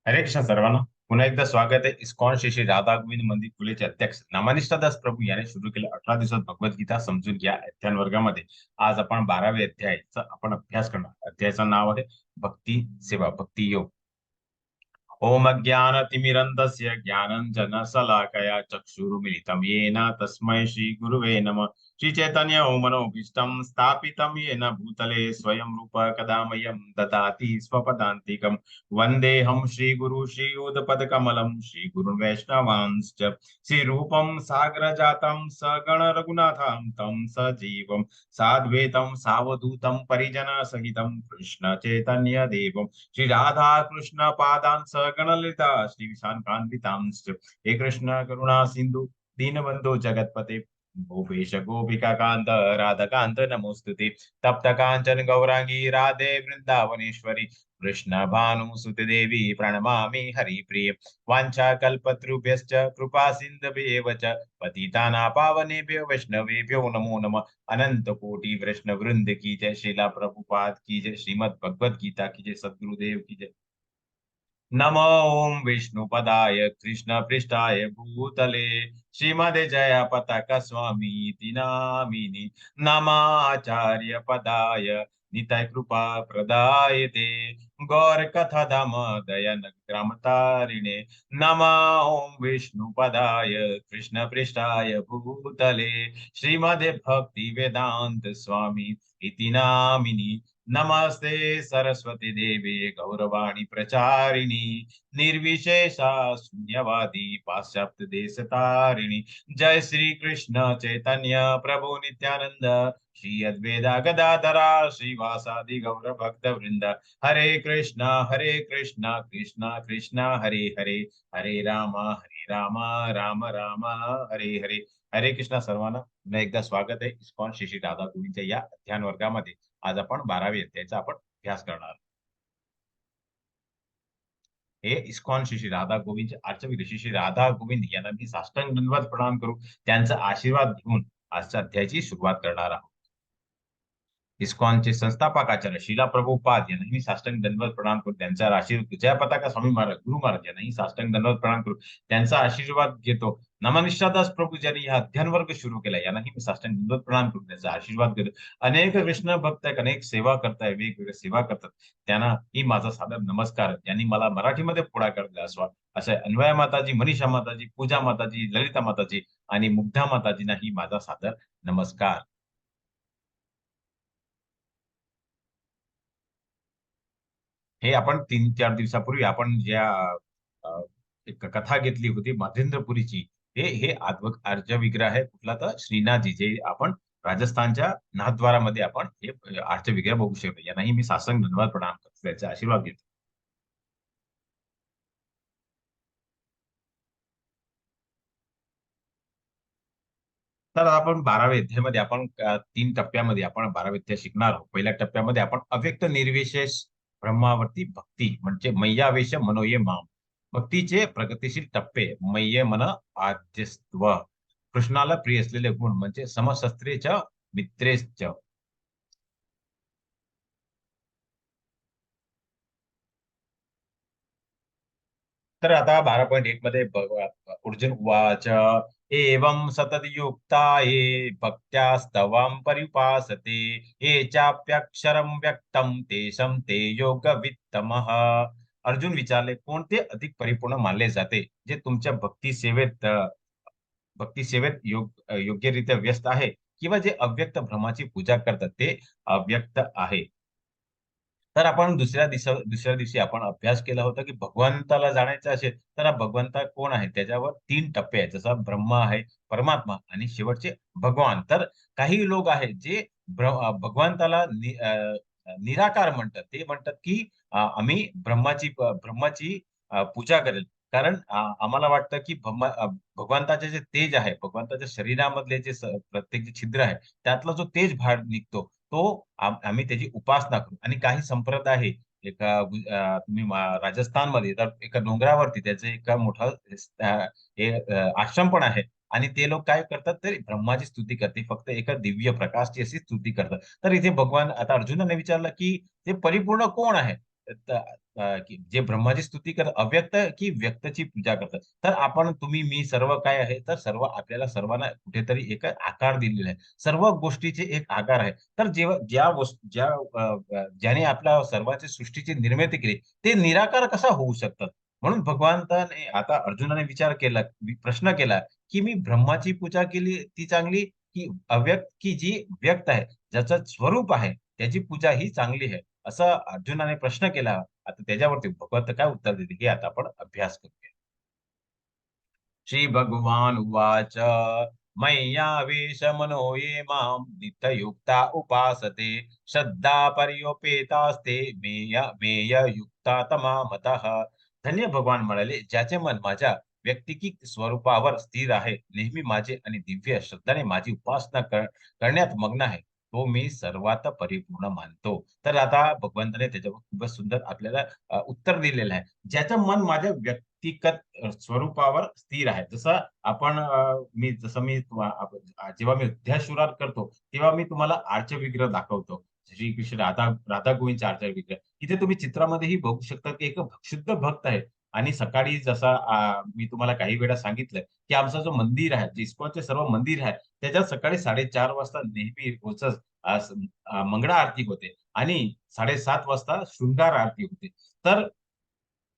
हरे कृष्ण सर्वांना. पुन्हा एकदा स्वागत आहे. इस्कॉन श्री राधा गोविंद मंदिर पुलेचे अध्यक्ष नामानिष्ठादास प्रभू यांनी सुरू केले 18 दिवसात भगवद्गीता समजून घ्या अध्यान वर्गामध्ये. आज आपण 12वे अध्यायाचा आपण अभ्यास करणार. अध्यायाचं नाव आहे भक्ती सेवा, भक्ती योग. ओम अज्ञानतिमिरन्धस्य ज्ञानञ्जनशलाकया चक्षुरुमिलितं येन तस्मै श्रीगुरुवे नमः. श्रीचैतन्य मनोभीष्टं स्थापितं येन भूतले स्वयं रूप कदा मह्यं ददाति स्वपदान्तिकं. वन्देऽहं श्रीगुरु श्रीयुतपदकमलं श्रीगुरुन् वैष्णवांश्च. श्रीरूपं सागरजातं सगण रघुनाथं तं सजीवं साद्वैतं सावधूतं परिजनसहितं कृष्ण चैतन्य देवं श्री राधा कृष्ण पादां सगणलिता श्री विशाखान्वितांश्च. हे कृष्ण करुणा सिंधु दीनबंधु जगतपते भूपेश गोपिका कांत राधकांत नमोस्तुते. तप्त कांचन गौरांगी राधे वृंदावनेश्वरी कृष्ण भानुसुते देवी प्रणमामि हरिप्रिय. वाञ्छा कल्पतरुभ्यश्च कृपा सिन्धुभ्येव च पतितानां पावनेभ्यो वैष्णवेभ्यो नमो नमः. अनंत कोटि वैष्णव वृंद की जय. श्रीला प्रभुपाद की जय. श्रीमद भगवत गीता की जय. सद्गुरुदेव की जय. नमो ओम विष्णुपदाय कृष्ण पृष्ठाय भूतले श्रीमदे जय पताका स्वामी नामिनी. नमाचार्य पदाय निताय कृपा प्रदाय ते गौर कथा धाम दयान ग्राम तारिणे. नमा ओम विष्णुपदाय कृष्ण पृष्ठाय भूतले श्रीमदे भक्ति वेदांत स्वामी इति नामिनी. नमस्ते सरस्वती देवी गौरवाणी प्रचारिणी निर्विशेषा शून्यवादी पाश्चात्य देश तारिणी. जय श्री कृष्ण चैतन्य प्रभु नित्यानंद श्री अद्वैता गदाधरा श्रीवासादि गौर भक्त वृंद. हरे कृष्णा कृष्णा कृष्णा हरे हरे हरे राम राम राम हरे हरे. हरे कृष्णा सर्वांना पुन्हा एकदा स्वागत आहे इस्कॉन श्री राधा गोविंदच्या या ध्यान वर्गामध्ये. आज आपण 12वे अध्यायाचा आपण अभ्यास करणार. हे इस्कॉन श्री राधा गोविंद अर्चक श्री राधा गोविंद यांना मी साष्टांग दंडवत प्रणाम करू, त्यांचा आशीर्वाद घेऊन आजच्या अध्यायाची सुरुवात करणार आहोत. इस्कॉनचे संस्थापक आचार्य शिला प्रभुपाद यांनाही साष्टांग दंडवत प्रणाम करू, त्यांचा आशीर्वाद. जय पताका स्वामी महाराज गुरु महाराज यांनाही साष्टांग दंडवत प्रणाम करू, त्यांचा आशीर्वाद घेतो. नमनिष्ठादास प्रभू ज्यांनी हा अध्ययन वर्ग सुरू केला यांनाही मी साष्टांग दंडवत प्रणाम करू, त्यांचा आशीर्वाद घेतो. अनेक कृष्ण भक्त आहेत, अनेक सेवा करताय, वेगवेगळ्या सेवा करतात, त्यांना ही माझा सादर नमस्कार. यांनी मला मराठीमध्ये पुढाकार दिला असवा असे अन्वया माताजी, मनीषा माताजी, पूजा माताजी, ललिता माताजी आणि मुग्धा माताजींनाही माझा सादर नमस्कार. हे आपण 3-4 दिवसापूर्वी आपण ज्या अ, एक कथा घेतली होती मध्येंद्रपुरीची, हे आर्य विग्रह आहे कुठला तर श्रीनाथजी, जे आपण राजस्थानच्या नाथद्वारामध्ये आपण हे आर्य विग्रह बघू शकतो. यांनाही मी साष्टांग धन्यवाद प्रणाम करतो, त्याचा आशीर्वाद घेतो. तर आपण 12व्या अध्यायामध्ये आपण 3 टप्प्यामध्ये आपण 12वे अध्याय शिकणार आहोत. पहिल्या टप्प्यामध्ये आपण अव्यक्त निर्विशेष ब्रह्मावरती भक्ती म्हणजे मय्यावेश मनोये माम. भक्तीचे प्रगतिशील टप्पे मय्ये मन आद्यस्त्व. कृष्णाला प्रिय असलेले गुण म्हणजे समशस्त्रेच मित्रेच. तर आता 12.1 मध्ये अर्जुन उवाच. एवं सततयुक्ता ये भक्त्यास्तवां परिपासते ये चाप्यक्षरं व्यक्तं तेषां ते योगवित्तमः. अर्जुन विचारले, कोणते अधिक परिपूर्ण मानले जाते? जे तुमच्या भक्ती सेवेत योग्यरित्या व्यस्त आहे, किंवा जे अव्यक्त ब्रह्माची पूजा करतात ते अव्यक्त आहे. तर आपण दुसऱ्या दिवशी आपण अभ्यास केला होता की भगवंताला जाणायचं असेल तर हा भगवंता कोण आहे, त्याच्यावर 3 टप्पे आहेत. जसा ब्रह्मा आहे, परमात्मा आणि शेवटचे भगवान. तर काही लोक आहेत जे भगवंताला निराकार म्हणतात. ते म्हणतात की आम्ही ब्रह्माची पूजा करेल, कारण आम्हाला वाटतं की भगवंताचे जे तेज आहे, भगवंताच्या शरीरामधले जे प्रत्येक जे छिद्र आहे, त्यातला जो तेज बाहेर निघतो तो आम्ही त्याची उपासना करू. आणि काही संप्रदाय आहे, तुम्ही राजस्थानमध्ये तर एका डोंगरावरती त्याचे एक मोठा आश्रम पण आहे. आणि ते लोक काय करतात, तर ब्रह्माची स्तुती करते, फक्त एका दिव्य प्रकाशची अशी स्तुती करतात. तर इथे भगवान आता अर्जुनाने विचारलं की ते परिपूर्ण कोण आहे. जे ब्रह्माची स्तुती करतात, अव्यक्त की व्यक्तची पूजा करतात. तर आपण, तुम्ही, मी सर्व काय आहे, तर सर्व आपल्याला सर्वांना कुठेतरी एक आकार दिलेला आहे. सर्व गोष्टीचे एक आकार आहे. तर जेव्हा ज्या वस्तू ज्याने आपल्या सर्वांची सृष्टीची निर्मिती केली, ते निराकार कसा होऊ शकतात? म्हणून भगवंताने, आता अर्जुनाने विचार केला, प्रश्न केला, की मी ब्रह्माची पूजा केली ती चांगली, की अव्यक्त, की जी व्यक्त आहे, ज्याचं स्वरूप आहे, त्याची पूजा ही चांगली आहे? असा अर्जुनाने प्रश्न केला. आता त्याच्यावरती भगवंत काय उत्तर देते हे आता आपण अभ्यास करूया. श्री भगवान उवाच, मय्यावेशमनो ये मां नित्ययुक्ता उपासते, श्रद्धा पर्योपेतास्ते मेय युक्ता तमा मतः. धन्य भगवान म्हणाले, ज्याचे मन माझ्या व्यक्तिकी स्वरूपावर स्थिर आहे, नेहमी माझे आणि दिव्य श्रद्धाने माझी उपासना करण्यात मग्न आहे, तो मी सर्वात परिपूर्ण मानतो. तर आता भगवंताने त्याच्यावर खूपच सुंदर आपल्याला उत्तर दिलेलं आहे. ज्याचं मन माझ्या व्यक्तिगत स्वरूपावर स्थिर आहे. जसं आपण, जेव्हा मी ध्यानशुरार करतो, तेव्हा मी तुम्हाला आर्चविग्रह दाखवतो. श्रीकृष्ण राधा गोविंदचे आर्चविग्रह. इथे तुम्ही चित्रामध्येही बघू शकता, की एक शुद्ध भक्त आहे. आणि सकाळी जसा मी तुम्हाला काही वेळा सांगितलं, की आमचा जो मंदिर आहे, जे इस्कॉनचे सर्व मंदिर आहे, त्याच्यात सकाळी 4:30 वाजता नेहमी रोजच मंगळा आरती होते आणि 7:30 वाजता शृंगार आरती होते. तर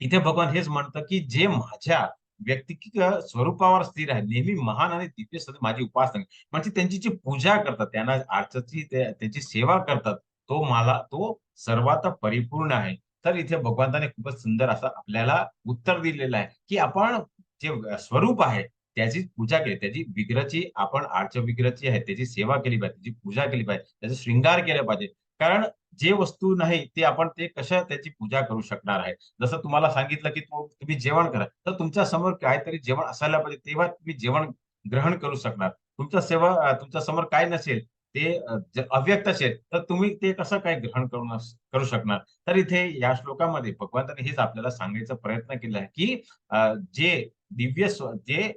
इथे भगवान हेच म्हणतं, की जे माझ्या व्यक्तिगत स्वरूपावर स्थिर आहे, नेहमी महान आणि दिव्य सत्य माझी उपासना, म्हणजे त्यांची जी पूजा करतात, त्यांना आरतीची त्यांची सेवा करतात, तो सर्वात परिपूर्ण आहे. तर इथे भगवंताने खूपच सुंदर असं आपल्याला उत्तर दिलेलं आहे, की आपण जे स्वरूप आहे, त्याची पूजा केली, त्याची विग्रहाची, आपण विग्रहाची आहे, त्याची सेवा केली पाहिजे, त्याची पूजा केली पाहिजे, त्याचा शृंगार केला पाहिजे. कारण जे वस्तू नाही, ते आपण ते कशा त्याची पूजा करू शकणार आहे? जसं तुम्हाला सांगितलं, की तुम्ही जेवण करा. तर तुमच्या समोर काहीतरी जेवण असायला पाहिजे, तेव्हा तुम्ही जेवण ग्रहण करू शकणार. तुमच्या समोर काय नसेल, ते अव्यक्त असेल, तर तुम्ही ते कसं काय ग्रहण करू शकणार? तर इथे या श्लोकामध्ये भगवंताने हेच आपल्याला सांगायचा प्रयत्न केला आहे, की जे जे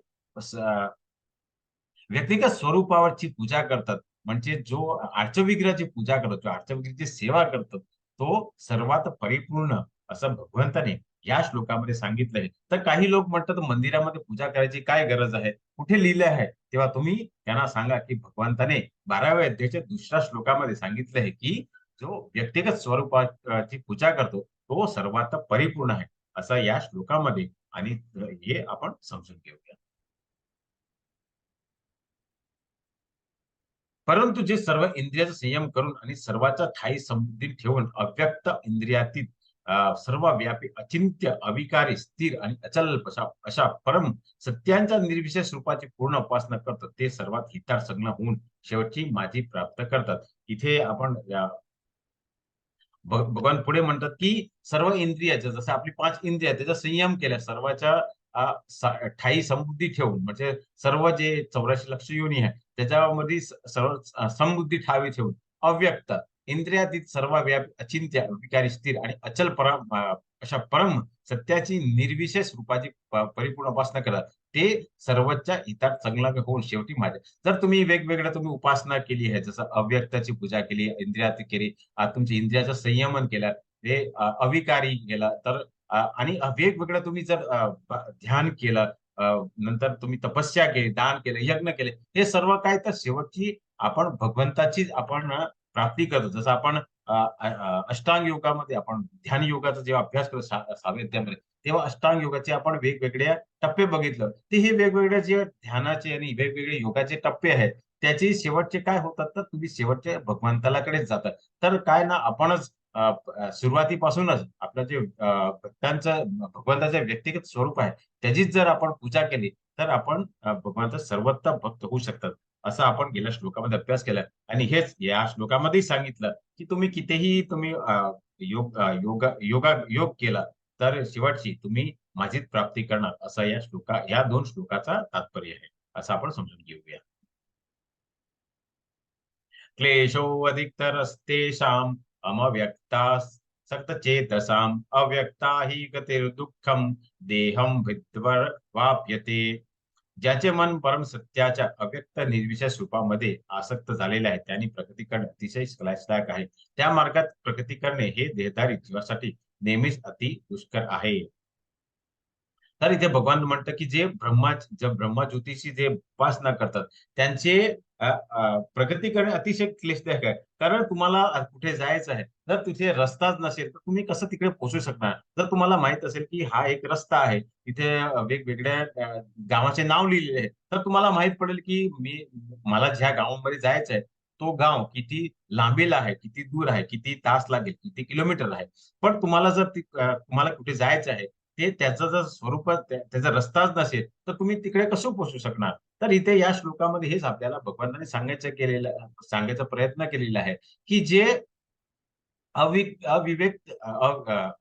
व्यक्तिगत स्वरूपावरची पूजा करतात, म्हणजे जो आर्चविग्रहाची पूजा करतो, जो आर्चविग्रहाची सेवा करतो, तो सर्वात परिपूर्ण असं भगवंताने या श्लोकामध्ये सांगितलंय. तर काही लोक म्हणतात, मंदिरामध्ये पूजा करायची काय गरज आहे? कुठे लिहिलं आहे? तेव्हा तुम्ही त्यांना सांगा, की भगवंताने 12व्या अध्यायाच्या दुसऱ्या श्लोकामध्ये सांगितलं आहे, की जो व्यक्तिगत स्वरूपाची पूजा करतो, तो सर्वात परिपूर्ण आहे, असं या श्लोकामध्ये. आणि हे आपण समजून घेऊया. परंतु जे सर्व इंद्रियाचा संयम करून आणि सर्वाचा ठायी समृद्धी ठेवून अव्यक्त इंद्रियातीत सर्व व्यापी अचिंत्य अविकारी स्थिर आणि अचल अशा परम सत्यांच्या निर्विशेष रूपाची पूर्ण उपासना करतात, ते सर्वात हितार्थसंज्ञ होऊन शेवटची माझी प्राप्त करतात. इथे आपण भगवान पुढे म्हणतात, की सर्व इंद्रियाचं, जसं आपली 5 इंद्रिय आहेत, त्याचा संयम केला, सर्वाच्या ठायी समृद्धी ठेवून, म्हणजे सर्व जे 84 लक्ष योनी आहे, त्याच्यामध्ये सर्व समृद्धी ठावी ठेवून अव्यक्त इंद्रियातीत सर्व व्यापी अचिंत्य विकारी स्थिर आणि अचल अशा परम सत्याची निर्विशेष रूपाची परिपूर्ण उपासना करा, ते सर्वच्या हितात संलग्न होऊन शेवटी माझ्या. जर तुम्ही वेगवेगळ्या तुम्ही उपासना केली आहे, जसं अव्यक्ताची पूजा केली, इंद्रियात केली, तुमच्या इंद्रियाचं संयमन केलं, ते अविकारी केलं, तर आणि वेगवेगळं तुम्ही जर ध्यान केलं, अ, नंतर तुम्ही तपस्या केली, दान केलं, यज्ञ केले, हे सर्व काय, तर शेवटची आपण भगवंताची आपण प्राप्ती करतो. जसं आपण अष्टांग योगामध्ये, आपण ध्यान योगाचा जेव्हा अभ्यास करतो 6व्या अध्यायामध्ये, तेव्हा अष्टांग योगाचे आपण वेगवेगळ्या टप्पे बघितलं. ते हे वेगवेगळे जे ध्यानाचे आणि वेगवेगळे योगाचे टप्पे आहेत, त्याचे शेवटचे काय होतात, तर तुम्ही शेवटच्या भगवंतालाकडेच जातात. तर काय ना, आपणच सुरुवातीपासूनच आपलं जे भक्तांचं भगवंताचं व्यक्तिगत स्वरूप आहे, त्याचीच जर आपण पूजा केली, तर आपण भगवंत सर्वोत्तम भक्त होऊ शकतात. असं आपण गेल्या श्लोकामध्ये अभ्यास केला. आणि हेच या श्लोकामध्येही सांगितलं, की तुम्ही कितीही तुम्ही योग केला, तर शेवटची तुम्ही माझीच प्राप्ती करणार, असं या 2 श्लोकाचा तात्पर्य आहे. असं आपण समजून घेऊया. क्लेशोऽधिकतरस्तेषाम् अमव्यक्तासक्तचेतसाम् अव्यक्ता हि गतिर्दुःखम् देहं भिद्वर्वाप्यते. ज्याचे मन परम सत्याच्या अव्यक्त निर्विशेष रूपामध्ये आसक्त झालेले आहे, त्यांनी प्रगती करणे अतिशय क्लेशदायक आहे. त्या मार्गात प्रगती करणे हे देहधारी जीवासाठी नेहमीच अति दुष्कर आहे. तर इथे भगवान म्हणतात की जे ब्रह्मज्योतीची जे उपासना करतात त्यांचे प्रगती करणे अतिशय क्लिष्टदायक आहे. कारण तुम्हाला कुठे जायचं आहे, जर तिथे रस्ताच नसेल तर तुम्ही कसं तिकडे पोहोचू शकणार? जर तुम्हाला माहित असेल की हा एक रस्ता आहे, तिथे वेगवेगळ्या गावाचे नाव लिहिलेले आहे, तर तुम्हाला माहित पडेल की मला ज्या गावामध्ये जायचं आहे तो गाव किती लांबीला आहे, किती दूर आहे, किती तास लागेल, किती किलोमीटर आहे. पण तुम्हाला जर तुम्हाला कुठे जायचं आहे, ते त्याचं जर स्वरूप त्याचा रस्ताच नसेल तर तुम्ही तिकडे कसं पोहोचू शकणार? तर इथे या श्लोकामध्ये हेच आपल्याला भगवंतांनी सांगायचा प्रयत्न केलेला आहे की जे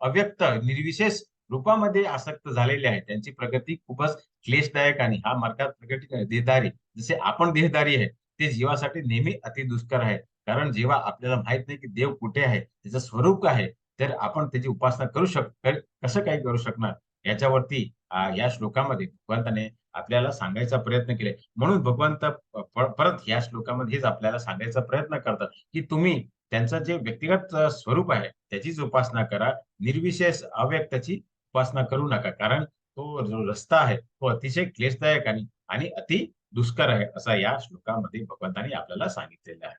अव्यक्त निर्विशेष रूपामध्ये आसक्त झालेले आहेत त्यांची प्रगती खूपच क्लेशदायक आणि हा मार्गात प्रगती देहधारी जसे आपण देहधारी आहे ते जीवासाठी नेहमी अति दुष्कर आहे. कारण जेव्हा आपल्याला माहित नाही की देव कुठे आहे, त्याचं स्वरूप काय आहे, तर आपण त्याची उपासना कसं काही करू शकणार? याच्यावरती या श्लोकामध्ये भगवंताने आपल्याला सांगायचा प्रयत्न केले. म्हणून भगवंत परत या श्लोकामध्ये हेच आपल्याला सांगायचा प्रयत्न करतात की तुम्ही त्यांचं जे व्यक्तिगत स्वरूप आहे त्याचीच उपासना करा. निर्विशेष अव्यक्ताची उपासना करू नका. कारण तो जो रस्ता आहे तो अतिशय क्लेशदायक आणि अति दुष्कर आहे असा या श्लोकामध्ये भगवंतांनी आपल्याला सांगितलेलं आहे.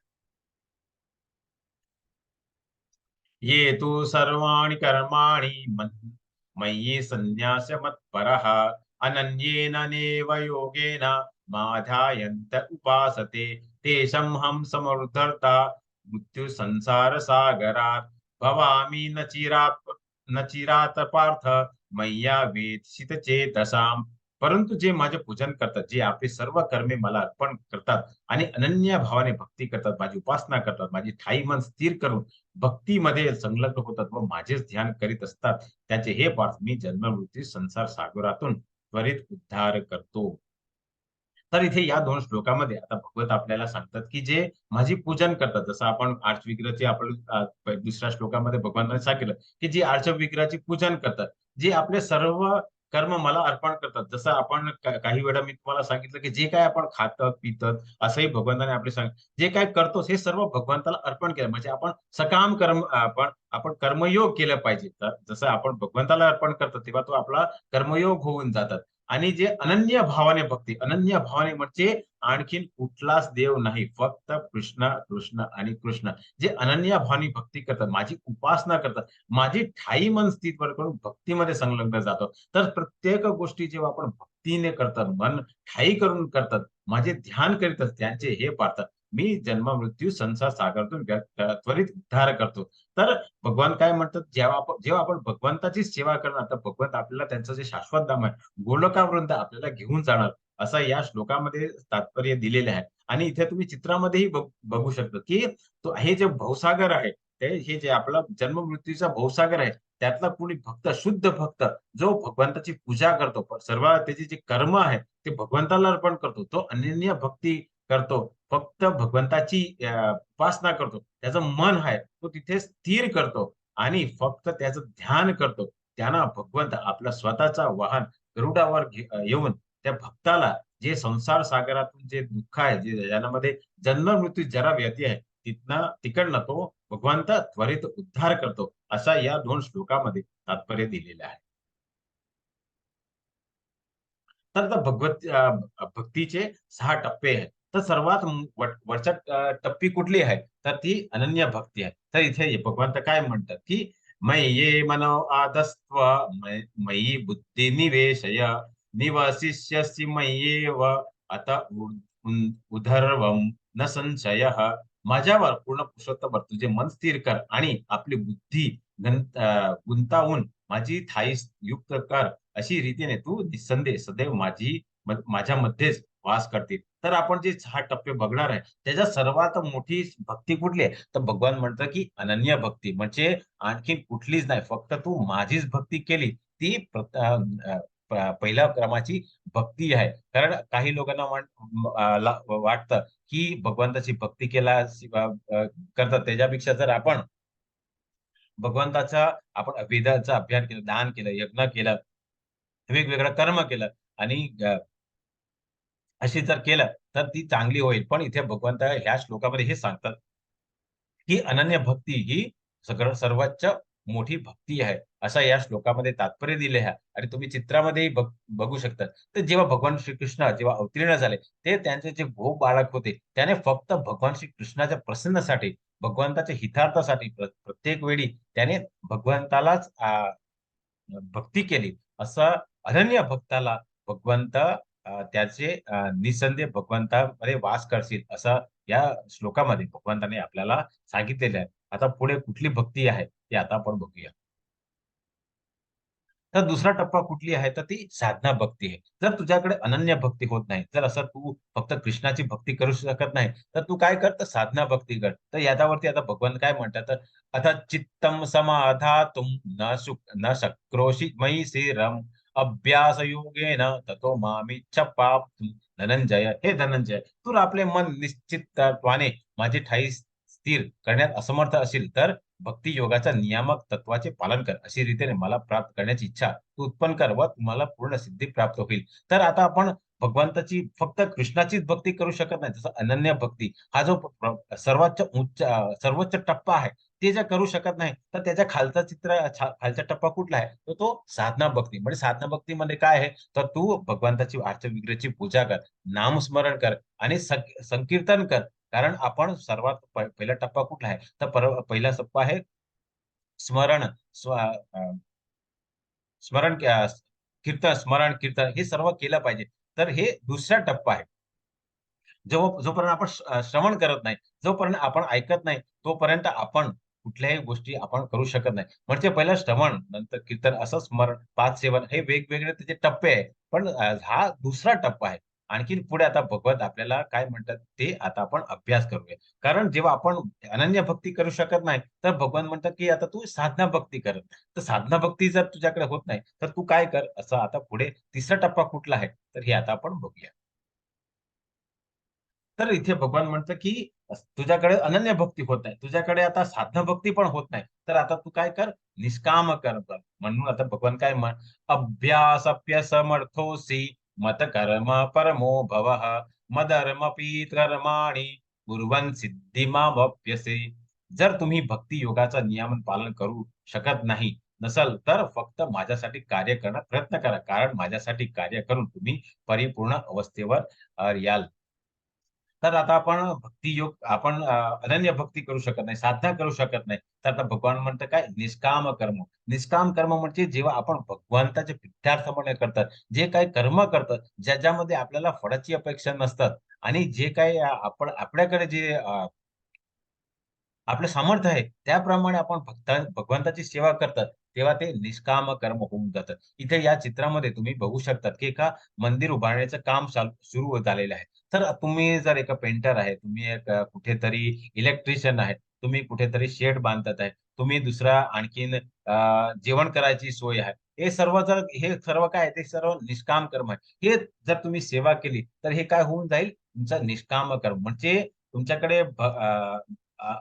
ये तु सर्वाणि कर्माणि मयि संन्यास्य मत्परः अनन्येन नेव योगेन माध्यायन्त उपासते तेषां समर्थर्ता मृत्यु संसार सागरात भवामि न चिरात पार्थ मय्या वेदशित चेतसाम. परंतु जे माझे पूजन करतात, जे आपले सर्व कर्मे मला अर्पण करतात आणि अनन्य भावाने भक्ती करतात, माझी उपासना करतात, माझी ठाई मन स्थिर करून भक्तीमध्ये संलग्न होतात व माझेच ध्यान करीत असतात, त्याचे हे पार्थ मी जन्म मृत्यू संसार सागरातून त्वरित उद्धार करतो. तर इथे या दोन श्लोकामध्ये आता भगवत आपल्याला सांगतात की जे माझी पूजन करतात, जसं आपण आर्चविग्रहाचे आपण दुसऱ्या श्लोकामध्ये भगवंतांनी सांगितलं की जे आर्चविग्रहाचे पूजन करतात, जे आपले सर्व कर्म मला अर्पण करतात. जसं आपण काही वेळा मी तुम्हाला सांगितलं की जे काय आपण खातात पितात असंही भगवंताने आपले जे काय करतो हे सर्व भगवंताला अर्पण केलं म्हणजे आपण सकाम कर्म आपण कर्मयोग केलं पाहिजे. तर जसं आपण भगवंताला अर्पण करतो तेव्हा तो आपला कर्मयोग होऊन जातात. आणि जे अनन्य भावाने भक्ती, अनन्य भावाने म्हणजे आणखीन कुठलाच देव नाही, फक्त कृष्ण कृष्ण आणि कृष्ण. जे अनन्य भावाने भक्ती करतात, माझी उपासना करतात, माझी ठाई मन स्थित करून भक्तीमध्ये संलग्न जातो. तर प्रत्येक गोष्टी जेव्हा आपण भक्तीने करतात, मन ठाई करून करतात, माझे ध्यान करीत असतात, त्यांचे हे पाहतात मी जन्म मृत्यू संसार सागरातून त्वरित उद्धार करतो. तर भगवान काय म्हणतात, जेव्हा आपण भगवंताची सेवा करणार तर भगवंत आपल्याला त्यांचं जे शाश्वत धाम आहे गोलोकापर्यंत आपल्याला घेऊन जाणार असं या श्लोकामध्ये तात्पर्य दिलेले आहे. आणि इथे तुम्ही चित्रामध्येही बघू शकता की हे जे भवसागर आहे ते हे जे आपला जन्म मृत्यूचा भवसागर आहे त्यातला कुणी भक्त शुद्ध भक्त जो भगवंताची पूजा करतो सर्व त्याचे जे कर्म आहे ते भगवंताला अर्पण करतो, तो अनन्य भक्ती करतो, फक्त भगवंताची उपासना करतो, त्याचं मन आहे तो तिथे स्थिर करतो आणि फक्त त्याचं ध्यान करतो. त्यांना भगवंत आपला स्वतःचा वाहन गरुडावर येऊन त्या भक्ताला जे संसार सागरातून जे दुःख आहे, जे ज्यामध्ये जन्म मृत्यू जरा व्यती आहे, तिकडनं तो भगवंत त्वरित उद्धार करतो असा या दोन श्लोकामध्ये तात्पर्य दिलेलं आहे. तर भक्तीचे 6 टप्पे आहेत. तर सर्वात वरच्या टप्पी कुठली आहे? तर ती अनन्य भक्ती आहे. तर इथे भगवंत काय म्हणतात, की "मय्ये मनो आदस्त्व मयि बुद्धी निवेशय निवसिष्यसि मय्येव अत उधर्वं न संशयः." माझ्यावर पूर्ण पुरुषोत्तम तुझे मन स्थिर कर आणि आपली बुद्धी गुंतावून माझी थाई युक्त कर. अशी रीतीने तू निसंदेह सदैव माझ्यामध्येच वास करतील. तर आपण जे 6 टप्पे बघणार आहे, त्याच्यात सर्वात मोठी भक्ती कुठली आहे? तर भगवान म्हणतं, की अनन्य भक्ती म्हणजे आणखी कुठलीच नाही. फक्त तू माझीच भक्ती केली, ती पहिल्या क्रमाची भक्ती आहे. कारण काही लोकांना वाटतं, की भगवंताची भक्ती करतात त्याच्यापेक्षा जर भगवंताचा आपण वेदाचा अभ्यास केला, दान केलं, यज्ञ केलं, वेगवेगळं कर्म केलं आणि अशी जर केलं तर ती चांगली होईल. पण इथे भगवंत ह्या श्लोकामध्ये हे सांगतात, की अनन्य भक्ती ही सगळं सर्वोच्च मोठी भक्ती आहे असं या श्लोकामध्ये तात्पर्य दिले आहे. आणि तुम्ही चित्रामध्येही बघू शकता. तर जेव्हा भगवान श्रीकृष्ण जेव्हा अवतीर्ण झाले, ते त्यांचे जे भोग बाळक होते त्याने फक्त भगवान श्रीकृष्णाच्या प्रसन्नासाठी, भगवंताच्या हितार्थासाठी प्रत्येक वेळी त्याने भगवंतालाच भक्ती केली. असं अनन्य भक्ताला भगवंत त्याचे निसंदेह भगवंतामध्ये वास करतील असं या श्लोकामध्ये भगवंताने आपल्याला सांगितलेलं आहे. आता पुढे कुठली भक्ती आहे ते आता आपण बघूया. तर दुसरा टप्पा कुठली आहे तर ती साधना भक्ती आहे. जर तुझ्याकडे अनन्य भक्ती होत नाही, जर असं तू फक्त कृष्णाची भक्ती करू शकत नाही, तर तू काय कर तर साधना भक्ती कर. तर याच्यावरती आता भगवान काय म्हणतात तर "अथ चित्तम समाधातुं न शक्नोषि मयि स्थिरम् अभ्यासयोगेन ततो मामिच्छाप्तुं धनंजय." हे धनंजय, तू आपले मन निश्चितत्वाने माझी ठाई स्थिर करण्यात असमर्थ असेल, तर भक्ती योगाच्या नियामक तत्वाचे पालन कर. अशी रीतीने मला प्राप्त करण्याची इच्छा तू उत्पन्न कर व तुम्हाला पूर्ण सिद्धी प्राप्त होईल. तर आता आपण भगवंताची फक्त कृष्णाचीच भक्ती करू शकत नाही. जसं अनन्य भक्ती हा जो सर्वोच्च सर्वोच्च टप्पा आहे, ते जर करू शकत नाही, तर त्याच्या खालचा खालचा टप्पा कुठला आहे? तर तो साधना भक्ती. म्हणजे साधना भक्तीमध्ये काय आहे? तर तू भगवंताची अष्टविग्रहाची पूजा कर, नामस्मरण कर आणि संकीर्तन कर. कारण आपण सर्वात पहिला टप्पा कुठला आहे? तर पहिला टप्पा आहे स्मरण, स्मरण कीर्तन, स्मरण, कीर्तन हे सर्व केलं पाहिजे. तर हे दुसरा टप्पा आहे. जोपर्यंत आपण श्रवण करत नाही, जोपर्यंत आपण ऐकत नाही, तोपर्यंत आपण कुठल्याही गोष्टी आपण करू शकत नाही. म्हणजे पहिलं श्रवण, नंतर कीर्तन, असं स्मरण, पाच सेवन हे वेगवेगळे त्याचे टप्पे आहेत. पण हा दुसरा टप्पा आहे. आणखीन पुढे आता भगवंत आपल्याला काय म्हणतात ते आता आपण अभ्यास करूया. कारण जेव्हा आपण अनन्य भक्ती करू शकत नाही, तर भगवान म्हणतात, की आता तू साधना भक्ती कर. तर साधना भक्ती जर तुझ्याकडे होत नाही, तर तू काय कर? असं आता पुढे तिसरा टप्पा कुठला आहे? तर हे आता आपण बघूया. तर इथे भगवान म्हणतं, की तुझ्याकडे अनन्य भक्ती होत नाही. तुझ्याकडे आता साधना भक्ती पण होत नाही. तर आता तू काय कर? निष्काम कर्म कर. म्हणून आता भगवान काय अभ्यासप्यसमर्थोऽसि मतकर्म परमो भवः मदर्मपि कर्माणि कुर्वन् सिद्धिमावाप्स्यसि. जर तुम्ही भक्ती योगाचा नियमन पालन करू शकत नाही नसाल, तर फक्त माझ्यासाठी कार्य करण्याचा प्रयत्न करा. कारण माझ्यासाठी कार्य करून तुम्ही परिपूर्ण अवस्थेवर याल. तर आता आपण भक्ती योग आपण अनन्य भक्ती करू शकत नाही, साधना करू शकत नाही. तर आता भगवान म्हणतं काय? निष्काम कर्म. निष्काम कर्म म्हणजे जेव्हा आपण भगवंताचे प्रित्यार्थपणे करतात, जे काही कर्म करतात, ज्याच्यामध्ये आपल्याला फळाची अपेक्षा नसतात आणि जे काही आपण आपल्याकडे जे आपलं सामर्थ्य आहे, त्याप्रमाणे आपण भगवंताची सेवा करतात, तेव्हा ते निष्काम कर्म होऊन जातं. इथे या चित्रामध्ये तुम्ही बघू शकतात, की एका मंदिर उभारण्याचं काम सुरू झालेलं आहे. तर तुम्ही जर एका पेंटर आहे, तुम्ही एक कुठेतरी इलेक्ट्रिशियन आहे, तुम्ही कुठेतरी शेड बांधत आहे, तुम्ही दुसरा आणखीन जेवण करायची सोय आहे. हे सर्व काय आहे, ते सर्व निष्काम कर्म आहे. हे जर तुम्ही सेवा केली, तर हे काय होऊन जाईल? तुमचं निष्काम कर्म. म्हणजे तुमच्याकडे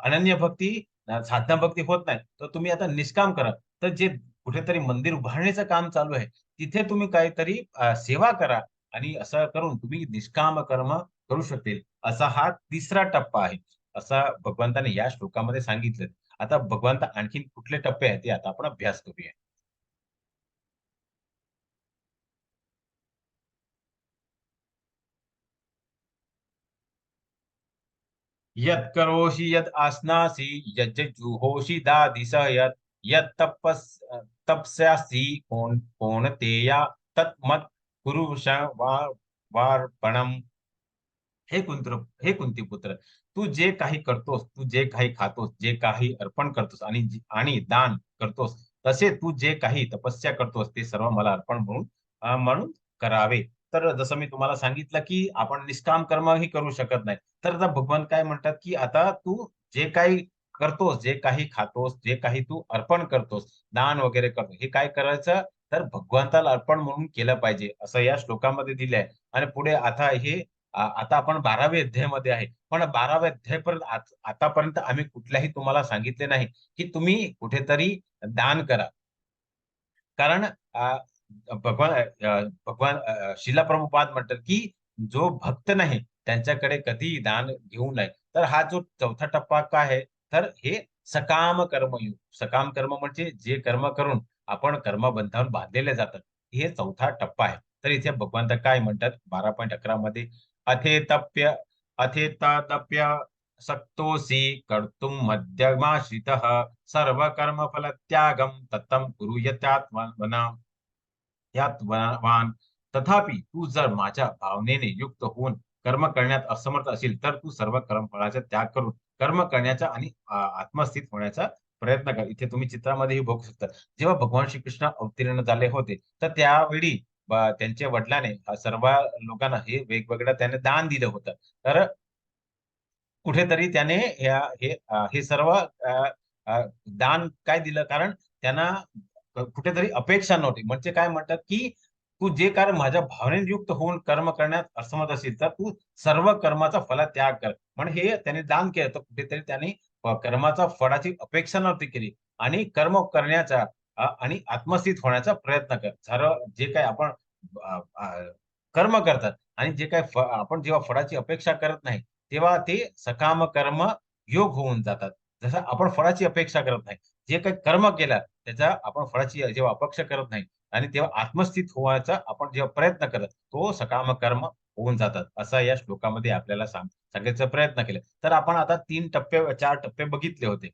अनन्य भक्ती, साधना भक्ती होत नाही, तर तुम्ही आता निष्काम करा. तर जे कुठेतरी मंदिर उभारण्याचं काम चालू आहे, तिथे तुम्ही काहीतरी सेवा करा आणि असं करून तुम्ही निष्काम कर्म करू शकतील. असा हा तिसरा टप्पा आहे. असा भगवंताने या श्लोकामध्ये सांगितलं. आता भगवंत आणखीन कुठले टप्पे आहेत, ते आता आपण अभ्यास करूया. यत् करोषि यत् आश्नासि यज्जुहोषि दादिश यत् यत् तपस्यासि कौन्तेय तत् मत् कुरु वार्पणम्. हे कुंतीपुत्र, तू जे काही करतोस, तू जे काही खातोस, जे काही अर्पण करतोस आणि दान करतोस, तसे तू जे काही तपस्या करतोस, ते सर्व मला अर्पण म्हणून करावे. तर जसं मी तुम्हाला सांगितलं, की आपण निष्काम कर्मही करू शकत नाही. तर आता भगवान काय म्हणतात, की आता तू जे काही करतोस, जे काही खातोस, जे काही तू अर्पण करतोस, दान वगैरे करतो, हे काय करायचं? तर भगवंताला अर्पण म्हणून केलं पाहिजे, असं या श्लोकामध्ये दिलंय. आणि पुढे आता आपण 12वे अध्यायामध्ये आहे. पण 12व्या अध्यायापर्यंत आतापर्यंत आम्ही कुठल्याही तुम्हाला सांगितले नाही, की तुम्ही कुठेतरी दान करा. कारण भगवान शिला प्रभुपाद म्हणतात, की जो भक्त नाही त्यांच्याकडे कधीही दान घेऊ नये. तर हा जो चौथा टप्पा काय आहे, तर हे सकाम कर्मयोग. सकाम कर्म म्हणजे जे कर्म करून आपण कर्मबंधावर बांधलेले जातात. हे चौथा टप्पा आहे. तर इथे भगवंत काय म्हणतात 12.11 मध्ये, अथेतप्य अथेतप्य सक्तोसी कर्तुम मध्यमाश्रितः सर्व कर्म फल त्यागम तत्तम कुरु यत्यात्मना वान. तथापि तू जर माझ्या भावनेने युक्त होऊन कर्म करण्यात असमर्थ असेल तर तू सर्व कर्मफळाचा त्याग करून कर्म करण्याचा आणि आत्मस्थित होण्याचा प्रयत्न कर. इथे तुम्ही चित्रामध्येही बघू शकता, जेव्हा भगवान श्रीकृष्ण अवतीर्ण झाले होते तर त्यावेळी त्यांच्या वडिलांनी सर्व लोकांना हे वेगवेगळं त्याने दान दिलं होतं. तर कुठेतरी त्याने हे सर्व दान काय दिलं, कारण त्यांना कुठेतरी अपेक्षा नव्हती. म्हणजे काय म्हणतात की तू जे कार्य माझ्या भावनेने युक्त होऊन कर्म करण्यात असमर्थ असेल तर तू सर्व कर्माचा फला त्याग कर. म्हणजे हे त्याने दान केलं, तर कुठेतरी त्याने कर्माचा फळाची अपेक्षा नव्हती केली आणि कर्म करण्याचा आणि आत्मस्थित होण्याचा प्रयत्न कर. सर्व जे काही आपण अ, अ, कर्म करतात आणि जे काही आपण जेव्हा फळाची अपेक्षा करत नाही तेव्हा ते सकाम कर्म योग होऊन जातात. जसं आपण फळाची अपेक्षा करत नाही. जे काही कर्म केलं त्याचा आपण फळाची जेव्हा अपेक्षा करत नाही आणि तेव्हा आत्मस्थित व्हायचा आपण जेव्हा प्रयत्न करत, तो सकाम कर्म होऊन जातात. असा या श्लोकामध्ये आपल्याला सांगायचा प्रयत्न केला. तर आपण आता 4 टप्पे बघितले होते.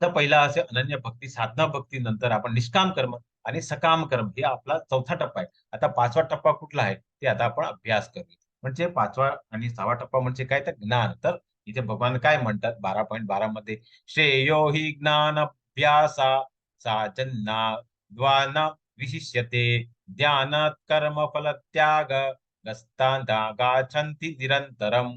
तर पहिला असे अनन्य भक्ती, साधना भक्ती, नंतर आपण निष्काम कर्म आणि सकाम कर्म हे आपला चौथा टप्पा आहे. आता 5वा टप्पा कुठला आहे ते आता आपण अभ्यास करूया. म्हणजे 5वा आणि 6वा टप्पा म्हणजे काय, तर ज्ञान. तर इथे भगवान काय म्हणतात 12.12 मध्ये, श्रेयो हि ज्ञानाभ्यासा साधनाद्वान विशिष्यते ध्यानात कर्मफल त्याग गस्तांता गाच्छन्ति निरंतरम.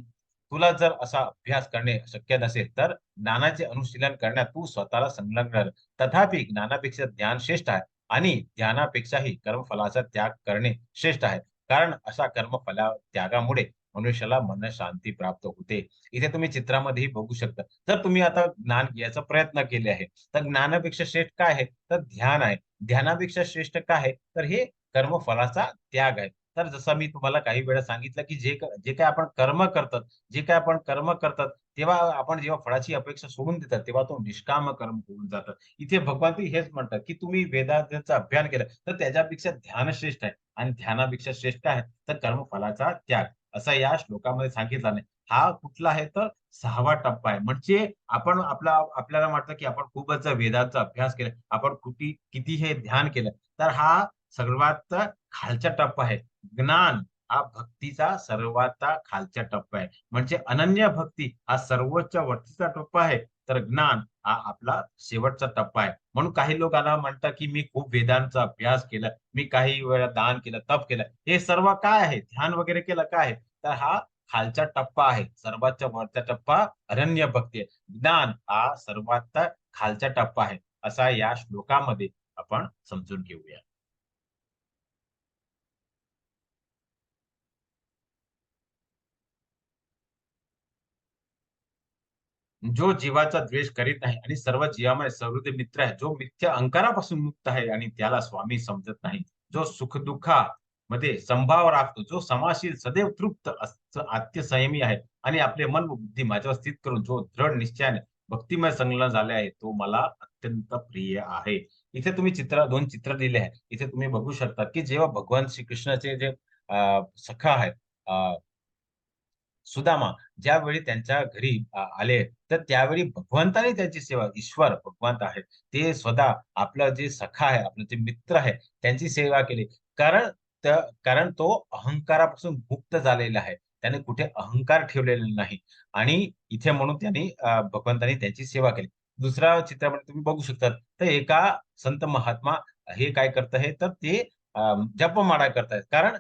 तुला जर असा अभ्यास करणे शक्य नसेल तर ज्ञानाचे अनुशीलन करण्यात तू स्वतःला संलग्न कर. तथापि ज्ञानापेक्षा ज्ञान श्रेष्ठ आहे आणि ध्यानापेक्षाही कर्मफलाचा त्याग करणे श्रेष्ठ आहे. कारण अशा कर्मफला त्यागामुळे मनुष्याला मन शांती प्राप्त होते. इथे तुम्ही चित्रामध्येही बघू शकता. जर तुम्ही आता ज्ञान घ्यायचा प्रयत्न केले आहे, तर ज्ञानापेक्षा श्रेष्ठ काय आहे? तर ध्यान आहे. ध्यानापेक्षा श्रेष्ठ काय आहे? तर हे कर्मफलाचा त्याग आहे. तर जसं मी तुम्हाला काही वेळा सांगितलं, की जे काही आपण कर्म करतात, जे काही आपण कर्म करतात, तेव्हा आपण जेव्हा फळाची अपेक्षा सोडून देतात, तेव्हा तो निष्काम कर्म होऊन जातं. इथे भगवान हेच म्हणतात, की तुम्ही वेदांचं अध्ययन केलं, तर त्याच्यापेक्षा ध्यान श्रेष्ठ आहे आणि ध्यानापेक्षा श्रेष्ठ काय आहे? तर कर्मफलाचा त्याग. असं या श्लोकामध्ये सांगितलं नाही. हा कुठला आहे तर 6वा टप्पा आहे. म्हणजे आपण आपल्याला वाटतं, की आपण खूपच वेदांचा अभ्यास केला, आपण किती हे ध्यान केलं, तर हा सर्वात खालचा टप्पा आहे. ज्ञान हा भक्तीचा सर्वात खालचा टप्पा आहे. म्हणजे अनन्य भक्ती हा सर्वोच्च वरतीचा टप्पा आहे. तर ज्ञान हा आपला शेवटचा टप्पा आहे. म्हणून काही लोकांना म्हणतात, की मी खूप वेदांचा अभ्यास केला, मी काही वेळा दान केलं, तप केलं. हे सर्व काय आहे? ध्यान वगैरे केलं काय आहे? तर हा खालचा टप्पा आहे. सर्वात वरचा टप्पा अनन्य भक्ती आहे. ज्ञान हा सर्वात खालचा टप्पा आहे. असा या श्लोकामध्ये आपण समजून घेऊया. जो जीवाचा द्वेष करीत नाही आणि सर्व जीवामध्ये सहृदय मित्र आहे, जो मिथ्या अहंकारापासून मुक्त आहे आणि त्याला स्वामी समजत नाही, जो सुख-दुःखामध्ये समभाव राखतो, जो समाशील, सदैव तृप्त, आत्यसंयमी आहे आणि आपले मन व बुद्धी माझ्यावर स्थित करून जो दृढ निश्चयाने भक्तिमय संलग्न झाले आहे, तो मला अत्यंत प्रिय आहे. इथे तुम्ही 2 चित्र दिले आहेत. इथे तुम्ही बघू शकता, की जेव्हा भगवान श्रीकृष्णाचे जे सखा आहेत, सुदामा ज्यावेळी त्यांच्या घरी आले, तर त्यावेळी भगवंताने त्यांची सेवा, ईश्वर भगवंत आहेत, ते स्वतः आपलं जे सखा आहे, आपलं जे मित्र आहे, त्यांची सेवा केली. कारण कारण तो अहंकारापासून मुक्त झालेला आहे. त्याने कुठे अहंकार ठेवलेला नाही आणि इथे म्हणून त्यांनी भगवंताने त्यांची सेवा केली. दुसऱ्या चित्रामध्ये तुम्ही बघू शकता, तर एका संत महात्मा हे काय करत आहे, तर ते जपमाळा करतायत. कारण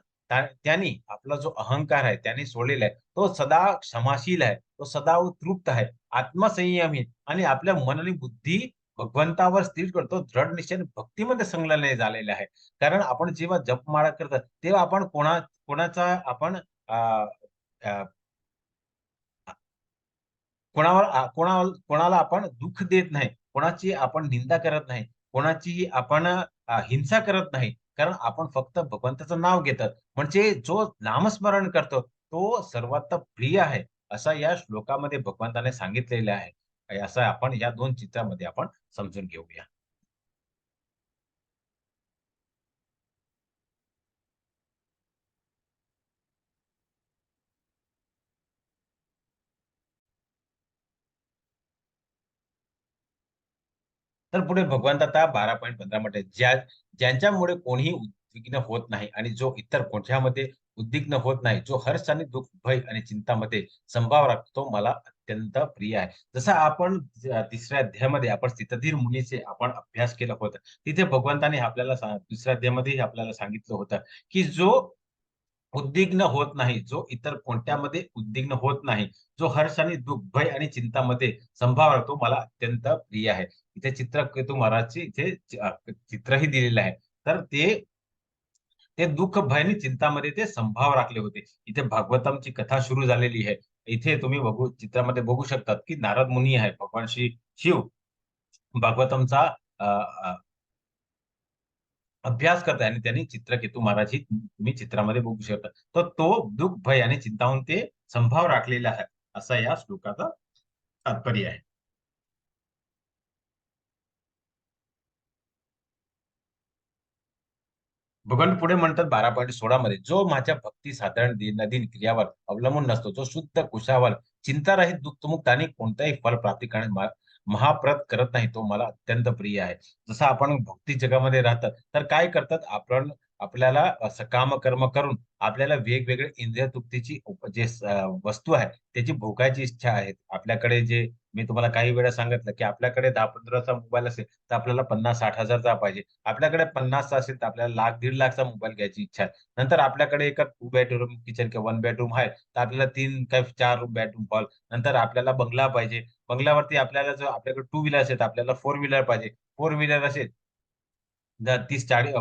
त्यांनी आपला जो अहंकार आहे, त्यांनी सोडलेला आहे. तो सदा क्षमाशील आहे. तो सदा तृप्त आहे. आत्मसंयमी आणि आपल्या मन आणि बुद्धी भगवंतावर स्थिर करतो. दृढ निश्चयाने भक्तीमध्ये संलग्न झालेला आहे. कारण आपण जेव्हा जपमाळा करतात, तेव्हा आपण कोणाचा आपण अ, अ, कोणाला आपण दुःख देत नाही. कोणाची आपण निंदा करत नाही. कोणाची आपण हिंसा करत नाही. कारण आपण फक्त भगवंताचं नाव घेतात. म्हणजे जो नामस्मरण करतो, तो सर्वात प्रिय आहे. असं या श्लोकामध्ये भगवंताने सांगितलेलं आहे. असं आपण या दोन चित्रामध्ये आपण समजून घेऊया. तर पुढे भगवंत आता 12.15 मध्ये ज्यांच्यामुळे कोणीही उद्विग्न होत नाही आणि जो इतर कोणत्यामध्ये उद्विग्न होत नाही, जो हर्ष आणि दुःख, भय आणि चिंतामध्ये समभाव राखतो, मला अत्यंत प्रिय आहे. जसं आपण तिसऱ्या अध्यायामध्ये आपण स्थितधीर मुनीचे आपण अभ्यास केला होता. तिथे भगवंताने आपल्याला दुसऱ्या अध्यायामध्येही आपल्याला सांगितलं होतं, की जो उद्विग्न होत नाही, जो इतर कोणत्यामध्ये उद्विग्न होत नाही, जो हर्ष आणि दुःख, भय आणि चिंतामध्ये समभाव राखतो, मला अत्यंत प्रिय आहे. इथे चित्रकेतू महाराजचे इथे चित्रही दिलेलं आहे. तर ते ते दुःख, भय आणि चिंतामध्ये ते समभाव राखले होते. इथे भागवतमची कथा सुरू झालेली आहे. इथे तुम्ही चित्रामध्ये बघू शकतात, की नारद मुनी आहे. भगवान श्री शिव भागवतमचा अ, अ, अभ्यास करताय आणि त्यांनी चित्रकेतू महाराज ही तुम्ही चित्रामध्ये बघू शकता. तर तो दुःख, भय आणि चिंताहून ते समभाव राखलेला आहे. असा या श्लोकाचा तात्पर्य आहे. भगवान पुढे म्हणतात 12.16 मध्ये, जो माझ्या भक्ती साधारण दैनंदिन क्रियावर अवलंबून नसतो, जो शुद्ध कुशावर चिंतारहित दुःखमुक्त आणि कोणत्याही फल प्राप्ती करणे महाप्रत करत नाही, तो मला अत्यंत प्रिय आहे. जसं आपण भक्ती जगामध्ये राहतात, तर काय करतात आपण, आपल्याला सकाम कर्म करून आपल्याला वेगवेगळे इंद्रिय तृप्तीची वस्तू आहे त्याची भोगायची इच्छा आहे. आपल्याकडे जे मी तुम्हाला काही वेळा सांगितलं, की आपल्याकडे 10-15चा मोबाईल असेल तर आपल्याला 50-60 हजारचा पाहिजे. आपल्याकडे 50चा असेल तर आपल्याला लाख, 1.5 लाखचा मोबाईल घ्यायची इच्छा आहे. नंतर आपल्याकडे एका 2 बेडरूम किचन किंवा 1 बेडरूम आहे, तर आपल्याला 3 काय 4 बेडरूम हॉल. नंतर आपल्याला बंगला पाहिजे. बंगल्यावरती आपल्याला जर आपल्याकडे टू व्हीलर असेल, तर आपल्याला फोर व्हीलर पाहिजे. फोर व्हीलर असेल जर 30-40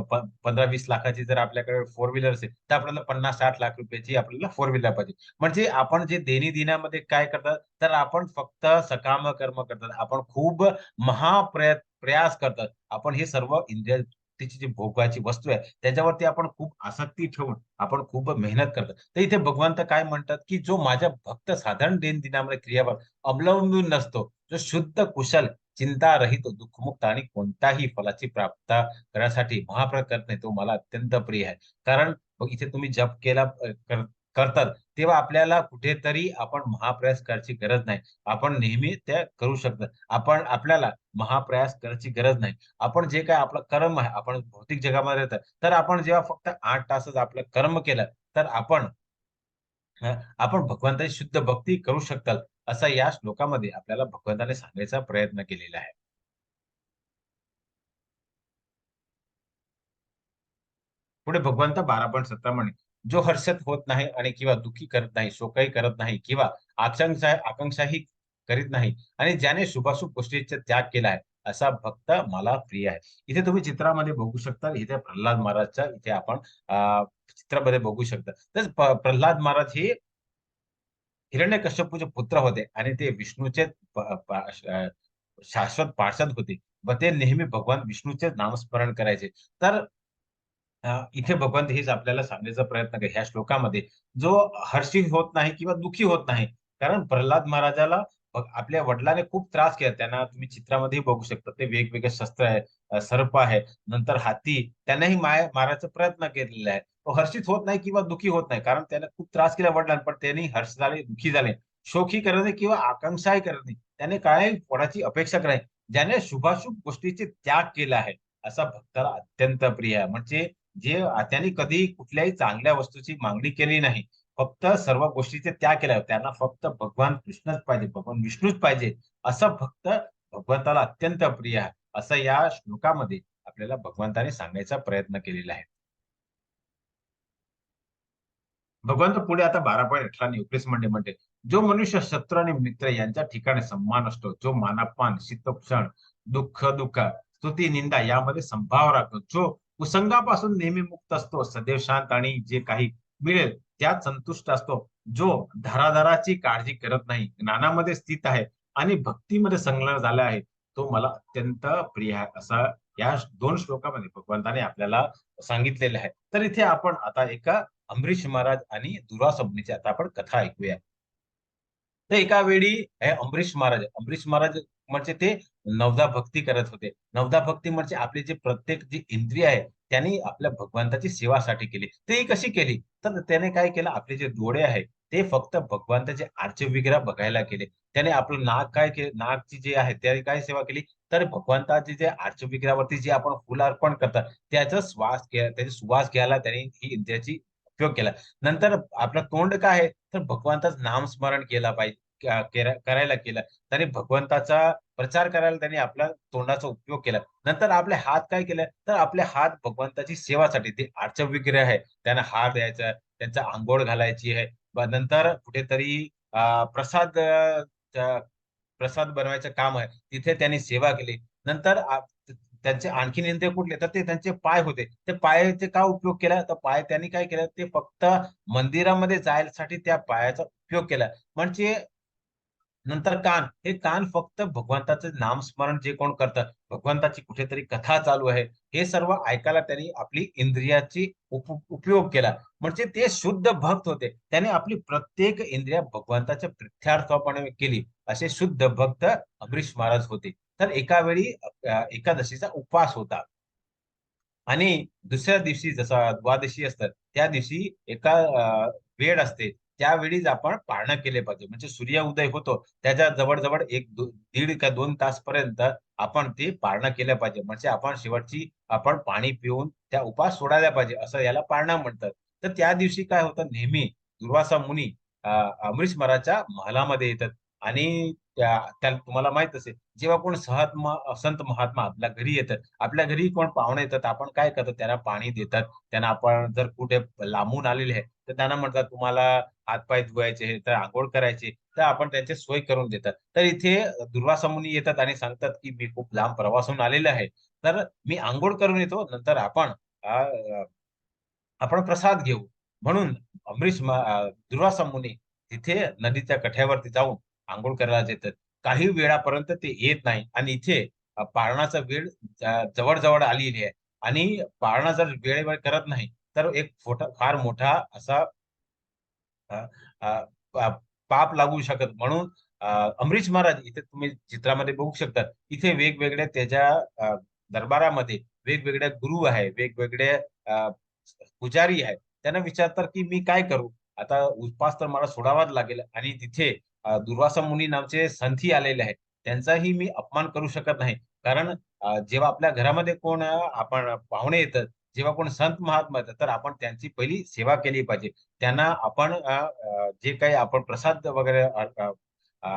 15-20 लाखाची जर आपल्याकडे फोर व्हीलर असेल, तर आपल्याला 50-60 लाख रुपयाची आपल्याला फोर व्हीलर पाहिजे. म्हणजे आपण जे दैनंदिनामध्ये काय करतात, तर आपण फक्त सकाम कर्म करतात. आपण खूप प्रयास करतात. आपण हे सर्व इंद्रिय तिची जी भोगाची वस्तू आहे, त्याच्यावरती आपण खूप आसक्ती ठेवून आपण खूप मेहनत करतात. तर इथे भगवंत काय म्हणतात, की जो माझ्या भक्त साधारण दैनंदिनामध्ये क्रियावर अवलंबून नसतो, जो शुद्ध कुशल चिंतारहित, दुःखमुक्त आणि कोणत्याही फलाची प्राप्तता करण्यासाठी महाप्रयत्न करत नाही, तो मला अत्यंत प्रिय आहे. कारण इथे तुम्ही जप करतात, तेव्हा आपल्याला कुठेतरी आपण महाप्रयास करायची गरज नाही. आपण नेहमी त्या करू शकतात. आपल्याला महाप्रयास करायची गरज नाही. आपण जे काही आपलं कर्म आहे, आपण भौतिक जगामध्ये राहतात, तर आपण जेव्हा फक्त 8 तासच आपलं कर्म केलं, तर आपण भगवंताची शुद्ध भक्ती करू शकाल, असा या श्लोकामध्ये आपल्याला भगवंताने सांगायचा प्रयत्न केलेला आहे. पुढे भगवंत 12.17 म्हणे, जो हर्षित होत नाही आणि किंवा दुःखी करत नाही, शोकही करत नाही किंवा आकांक्षाही करीत नाही आणि ज्याने शुभाशुभ गोष्टींचा त्याग केला आहे, असा भक्त मला प्रिय आहे. इथे तुम्ही चित्रामध्ये बघू शकता, इथे प्रल्हाद महाराजचा इथे आपण चित्रामध्ये बघू शकता. तर प्रल्हाद महाराज हे हिरण्यकश्यपूचे पुत्र होते आणि ते विष्णूचे प- प- अ, शाश्वत पार्षद होते व ते नेहमी भगवान विष्णूचे नामस्मरण करायचे. तर इथे भगवंत हेच आपल्याला सांगण्याचा प्रयत्न करे ह्या श्लोकामध्ये, जो हर्षित होत नाही किंवा दुःखी होत नाही. कारण प्रल्हाद महाराजाला आपल्या वडिलांनी खूप त्रास केला. त्यांना तुम्ही चित्रामध्ये बघू शकता. ते वेगवेगळे शस्त्र आहे, सर्प आहे, नंतर हाती त्यांनाही मारायचा प्रयत्न केलेला आहे. तो हर्षित होत नाही किंवा दुःखी होत नाही. कारण त्याला खूप त्रास केला वडिलांनी, पण त्यांनी हर्ष झाले, दुःखी झाले. शोकही करत नाही किंवा आकांक्षाही करत नाही. त्याने काय कोणाची अपेक्षा कराय, ज्याने शुभाशुभ गोष्टीचे त्याग केला आहे, असा भक्ताला अत्यंत प्रिय आहे. म्हणजे त्यांनी कधी कुठल्याही चांगल्या वस्तूची मागणी केली नाही. फक्त सर्व गोष्टीचे त्याग केला. त्यांना फक्त भगवान कृष्णच पाहिजे, भगवान विष्णूच पाहिजे. असं भक्त भगवंताला अत्यंत प्रिय आहे. असं या श्लोकामध्ये आपल्याला भगवंताने सांगायचा प्रयत्न केलेला आहे. भगवंत पुढे आता 12.18 आणि 19 म्हणते, जो मनुष्य शत्रू आणि मित्र यांच्या ठिकाणी सन्मान असतो, जो मानापान, शीतोष्ण, दुःख, स्तुती, निंदा यामध्ये संभाव राखतो, जो कुसंगापासून नेहमी मुक्त असतो, सदैव शांत आणि जे काही मिळेल त्यात संतुष्ट असतो, जो धराधराची काळजी करत नाही, ज्ञानामध्ये स्थित आहे आणि भक्तीमध्ये संलग्न झाला आहे, तो मला अत्यंत प्रिय आहे. असा या दोन श्लोकामध्ये भगवंताने आपल्याला सांगितलेलं आहे. तर इथे आपण आता एका अमरीश महाराज आणि दुर्वासा मुनीची आता आपण कथा ऐकूया. तर एका वेळी हे अंबरीश महाराज म्हणजे ते नवदा भक्ती करत होते. नवदा भक्ती म्हणजे आपले जे प्रत्येक जी इंद्रिय आहे त्यांनी आपल्या भगवंताची सेवासाठी केली. ते कशी केली? तर त्याने काय केलं, आपले जे डोळे आहे ते फक्त भगवंताचे आरचे विग्रह बघायला केले. त्याने आपलं नाक काय केले, नाकची जे आहे त्याने काय सेवा केली, तर भगवंताचे जे आरचे विग्रहावरती जे आपण फुल अर्पण करतात त्याचा त्याचा सुवास घ्यायला त्यांनी ही इंद्रियाची उपयोग केला. नंतर आपलं तोंड काय आहे, तर भगवंताचं नामस्मरण केला पाहिजे, करायला केलं. त्याने भगवंताचा प्रचार करायला त्यांनी आपल्या तोंडाचा उपयोग केला. नंतर आपले हात काय केले, तर आपले हात भगवंताची सेवासाठी ते आर्च विग्रह आहे त्यांना हार द्यायचा, त्यांचा अंघोळ घालायची आहे. नंतर कुठेतरी प्रसाद प्रसाद बनवायचं काम आहे तिथे त्यांनी सेवा केली. नंतर त्यांचे आणखीन इंद्रिय कुठले, तर ते त्यांचे पाय होते. ते पायाचे का उपयोग केला, तर पाय त्यांनी काय केलं, ते फक्त मंदिरामध्ये जायसाठी त्या पायाचा उपयोग केला. म्हणजे नंतर कान, हे कान फक्त भगवंताचं नामस्मरण जे कोण करतात, भगवंताची कुठेतरी कथा चालू आहे, हे सर्व ऐकायला त्यांनी आपली इंद्रियाची उपयोग केला. म्हणजे ते शुद्ध भक्त होते. त्याने आपली प्रत्येक इंद्रिय भगवंताच्या प्रित्यार्थपणे केली. असे शुद्ध भक्त अमरीश महाराज होते. तर एका वेळी एकादशीचा उपवास होता. आणि दुसऱ्या दिवशी जसा द्वादशी असतात त्या दिवशी एका वेळ असते, त्यावेळीच आपण पारणं केले पाहिजे. म्हणजे सूर्य उदय होतो त्याच्या जवळ एक दीड का 2 तास पर्यंत आपण ते पारणं केलं पाहिजे. म्हणजे आपण शेवटची आपण पाणी पिऊन त्या उपास सोडायला पाहिजे, असं याला पारणं म्हणतात. तर त्या दिवशी काय होतं, नेहमी दुर्वासा मुनी अमरीश महाराजच्या महलामध्ये येतात. आणि त्या तुम्हाला माहित असेल, जेव्हा कोण संत महात्मा आपल्या घरी येतात, आपल्या घरी कोण पाहुणे येतात, आपण काय करतो, त्यांना पाणी देतात. त्यांना आपण जर कुठे लांबून आलेले आहे तर त्यांना म्हणतात तुम्हाला हातपाय धुवायचे आहे, तर आंघोळ करायची, तर आपण त्यांची सोय करून देतात. तर इथे दुर्वासा मुनी येतात आणि सांगतात की मी खूप लांब प्रवासाहून आलेले आहे, तर मी आंघोळ करून येतो, नंतर आपण प्रसाद घेऊ. म्हणून दुर्वासा मुनी तिथे नदीच्या काठावरती जाऊन अंघोळ करायला येतात. काही वेळापर्यंत ते येत नाही आणि इथे पारणाचा वेळ जवळ आलेली आहे. आणि पाळणा जर वेळेवर करत नाही तर एक फार मोठा असा अ, अ, पा- पाप लागू शकत. म्हणून अ, अमरीश महाराज इथे तुम्ही चित्रामध्ये बघू शकता, इथे वेगवेगळ्या त्याच्या दरबारामध्ये वेगवेगळे गुरु आहे, वेगवेगळे अ, पुजारी आहे. त्यांना विचारतात की मी काय करू, आता उपवास तर मला सोडावाच लागेल. आणि तिथे दुर्वासा मुनी नामचे संथी आलेले आहेत, त्यांचाही मी अपमान करू शकत नाही. कारण जेव्हा आपल्या घरामध्ये कोण आपण पाहुणे येतात, जेव्हा कोण संत महात्मा येतात, तर आपण त्यांची पहिली सेवा केली पाहिजे. त्यांना आपण जे काही आपण प्रसाद वगैरे अ,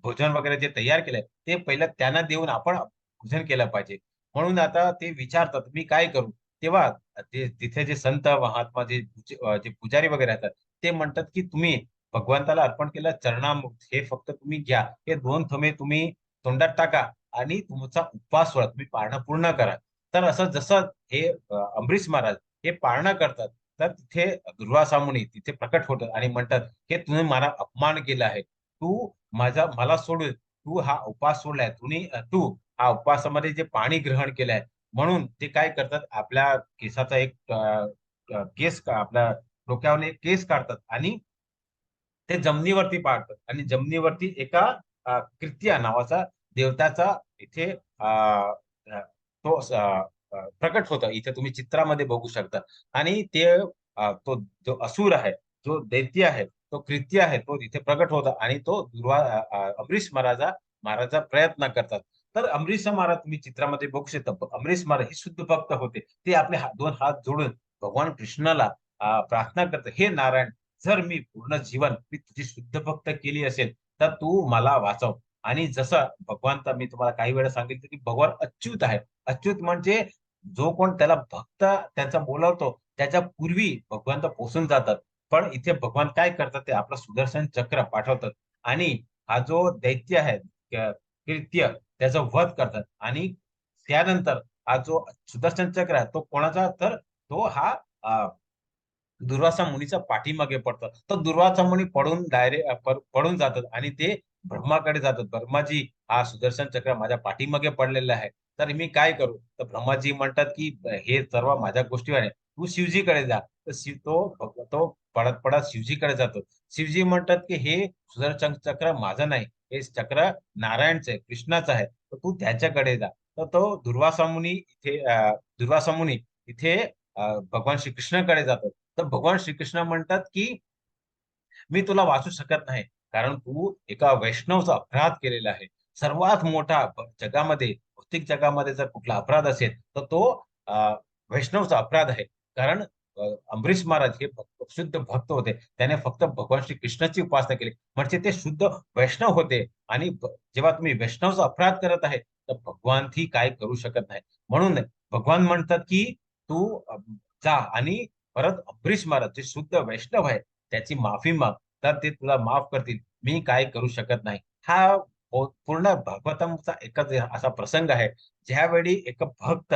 भोजन वगैरे जे तयार केलंय ते पहिलं त्यांना देऊन आपण भोजन केलं पाहिजे. म्हणून आता ते विचारतात मी काय करू, तेव्हा ते तिथे जे संत महात्मा जे पुजारी वगैरे असतात ते म्हणतात की तुम्ही भगवंताला अर्पण केलं चरणामृत, हे फक्त तुम्ही घ्या, हे 2 थेंबे तुम्ही तोंडात टाका आणि तुमचा उपवास सोडा, तुम्ही पारणं पूर्ण करा. तर असं जसं हे अमरीश महाराज हे पारणं करतात, तर तिथे दुर्वासा मुनी तिथे प्रकट होतात आणि म्हणतात की तुम्ही मला अपमान केला आहे, तू मला सोडून तू हा उपवास सोडलाय, तू हा उपवासामध्ये जे पाणी ग्रहण केलंय. म्हणून ते काय करतात, आपल्या केसाचा एक आपल्या डोक्यावर एक केस काढतात आणि ते जमिनीवरती पाडतात आणि जमिनीवरती एका कृत्या नावाचा देवताचा इथे तो प्रकट होता. इथे तुम्ही चित्रामध्ये बघू शकता. आणि ते तो जो असुर आहे, जो दैत्य आहे, तो कृत्य आहे, तो तिथे प्रकट होता आणि तो अमरीश महाराजा प्रयत्न करतात. तर अमरीश महाराज तुम्ही चित्रामध्ये बघू शकता. अमरीश महाराज हे शुद्ध भक्त होते. ते आपले 2 हात जोडून भगवान कृष्णाला प्रार्थना करतात, हे नारायण, जर मी पूर्ण जीवन मी तुझी शुद्ध भक्त केली असेल तर तू मला वाचव. आणि जसं भगवंत मी तुम्हाला काही वेळा सांगितलं की भगवान अच्युत आहे. अच्युत म्हणजे जो कोण त्याला भक्त त्यांचा बोलावतो त्याच्या पूर्वी भगवंत पोचून जातात. पण इथे भगवान काय करतात, ते आपलं सुदर्शन चक्र पाठवतात आणि हा जो दैत्य आहे कृत्य, त्याचा वध करतात. आणि त्यानंतर हा जो सुदर्शन चक्र आहे तो कोणाचा, तर तो हा दुर्वासा मुनीच्या पाठीमागे पडतात. तर दुर्वासा मुनी पडून जातात आणि ते ब्रह्माकडे जातात. ब्रह्माजी, हा सुदर्शन चक्र माझ्या पाठीमागे पडलेला आहे, तर मी काय करू. तर ब्रह्माजी म्हणतात की हे सर्व माझ्या गोष्टी आहे, तू शिवजीकडे जा. तर तो पडत पडत शिवजीकडे जातो. शिवजी म्हणतात की हे सुदर्शन चक्र माझं नाही, हे चक्र नारायणचं आहे, कृष्णाचं आहे, तर तू त्याच्याकडे जा. तर तो दुर्वासा मुनी इथे भगवान श्रीकृष्णाकडे जातात. तर भगवान श्रीकृष्ण म्हणतात की मी तुला वाचू शकत नाही, कारण तू एका वैष्णवचा अपराध केलेला आहे. सर्वात मोठा जगामध्ये, भौतिक जगामध्ये जर कुठला अपराध असेल तर तो अ, वैष्णवचा अपराध आहे. कारण अंबरीश महाराज हे शुद्ध भक्त होते. त्याने फक्त भगवान श्री कृष्णाची उपासना केली, म्हणजे ते शुद्ध वैष्णव होते. आणि जेव्हा तुम्ही वैष्णवचा अपराध करत आहे तर भगवान ती काय करू शकत नाही. म्हणून भगवान म्हणतात की तू जा आणि परत अंबरीश महाराज जे शुद्ध वैष्णव आहे त्याची माफी माग, तर ते तुला माफ करतील. मी काय करू शकत नाही. हा पूर्ण भागवतांचा एकच असा प्रसंग आहे, ज्यावेळी एक भक्त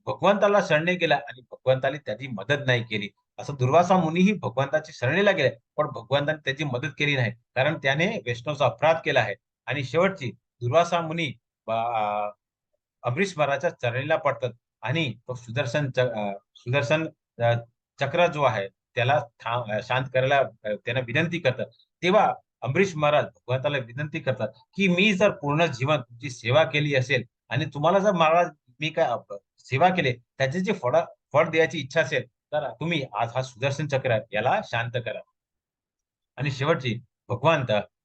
भगवंताला शरणे गेला आणि भगवंताने त्याची मदत नाही केली. असं दुर्वासा मुनीही भगवंताची शरणीला गेले, पण भगवंताने त्याची मदत केली नाही, कारण त्याने वैष्णवचा अपराध केला आहे. आणि शेवटची दुर्वासा मुनी अमरीश महाराजच्या चरणीला पडतात आणि तो सुदर्शन अ, चक्र जो आहे त्याला शांत करायला त्यांना विनंती करतात. तेव्हा अंबरीश महाराज भगवंताला विनंती करतात की मी जर पूर्ण जीवन तुमची सेवा केली असेल आणि तुम्हाला जर महाराज मी काय सेवा केली त्याचे जे फळ द्यायची इच्छा असेल, तर तुम्ही आज हा सुदर्शन चक्र आहे, याला शांत करा. आणि शेवटची भगवान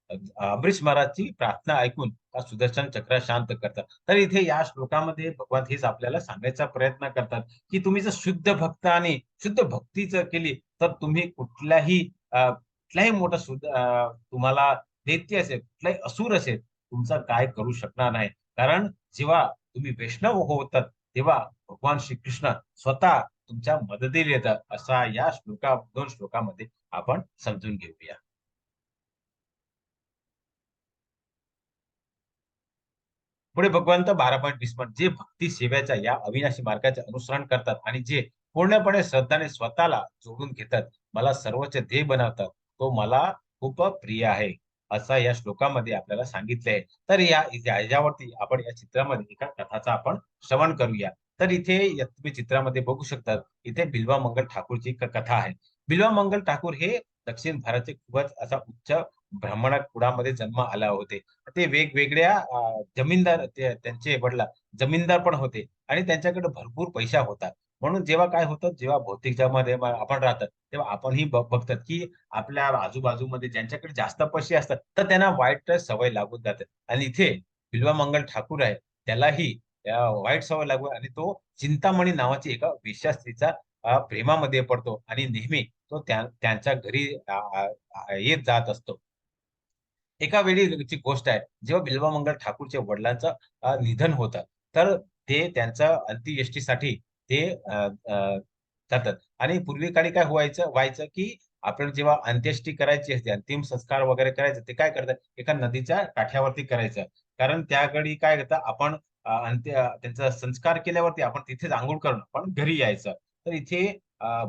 अमरीश महाराजची प्रार्थना ऐकून हा सुदर्शन चक्र शांत करतात. तर इथे या श्लोकामध्ये भगवान हेच आपल्याला सांगायचा प्रयत्न करतात की तुम्ही जर शुद्ध भक्त आणि शुद्ध भक्ती जर केली तर तुम्ही कुठल्याही मोठा तुम्हाला दैत्य असेल, कुठलाही असुर असेल, तुमचं काय करू शकणार नाही. कारण जेव्हा तुम्ही वैष्णव होतात तेव्हा भगवान श्रीकृष्ण स्वतः तुमच्या मदतीला येतात, असा या 2 श्लोकामध्ये आपण समजून घेऊया. पुढे भगवंत 12.20 जे भक्ती सेवेच्या या अविनाशी मार्गाचे अनुसरण करतात आणि जे पूर्णपणे श्रद्धाने स्वतःला जोडून घेतात, मला सर्वोच्च ध्येय बनवतात, तो मला खूप प्रिय आहे, असा या श्लोकामध्ये आपल्याला सांगितले आहे. तर याच्यावरती आपण या चित्रामध्ये एका कथाचा आपण श्रवण करूया. तर इथे तुम्ही चित्रामध्ये बघू शकता, इथे बिल्वा मंगल ठाकूरची एक कथा आहे. बिल्वा मंगल ठाकूर हे दक्षिण भारताचे खूपच असा उच्च ब्राह्मण कुळामध्ये जन्म आला होते. ते वेगवेगळ्या त्यांचे वडील जमीनदार पण होते आणि त्यांच्याकडे भरपूर पैसा होता. म्हणून जेव्हा काय होतं, जेव्हा भौतिक जगामध्ये आपण राहतात, तेव्हा आपणही बघतात की आपल्या आजूबाजूमध्ये ज्यांच्याकडे जास्त पैसे असतात, तर त्यांना वाईट सवय लागून जाते. आणि इथे बिल्वा ठाकूर आहे, त्यालाही वाईट सवय लागू आणि तो चिंतामणी नावाची एका वेश्या स्त्रीचा प्रेमामध्ये पडतो आणि नेहमी तो त्यांच्या घरी येत जात असतो. एका वेळीची गोष्ट आहे, जेव्हा बिल्वमंगल ठाकूरच्या वडिलांचं निधन होतं, तर ते त्यांच्या अंत्येष्टीसाठी ते जातात. आणि पूर्वी काळी काय व्हायचं की आपण जेव्हा अंत्येष्टी करायची असते, अंतिम संस्कार वगैरे करायचं, ते काय करतात, एका नदीच्या काठावरती करायचं. कारण त्यावेळी काय करतं आपण त्यांचा संस्कार केल्यावरती आपण तिथेच अंघोळ करून आपण घरी यायचं. तर इथे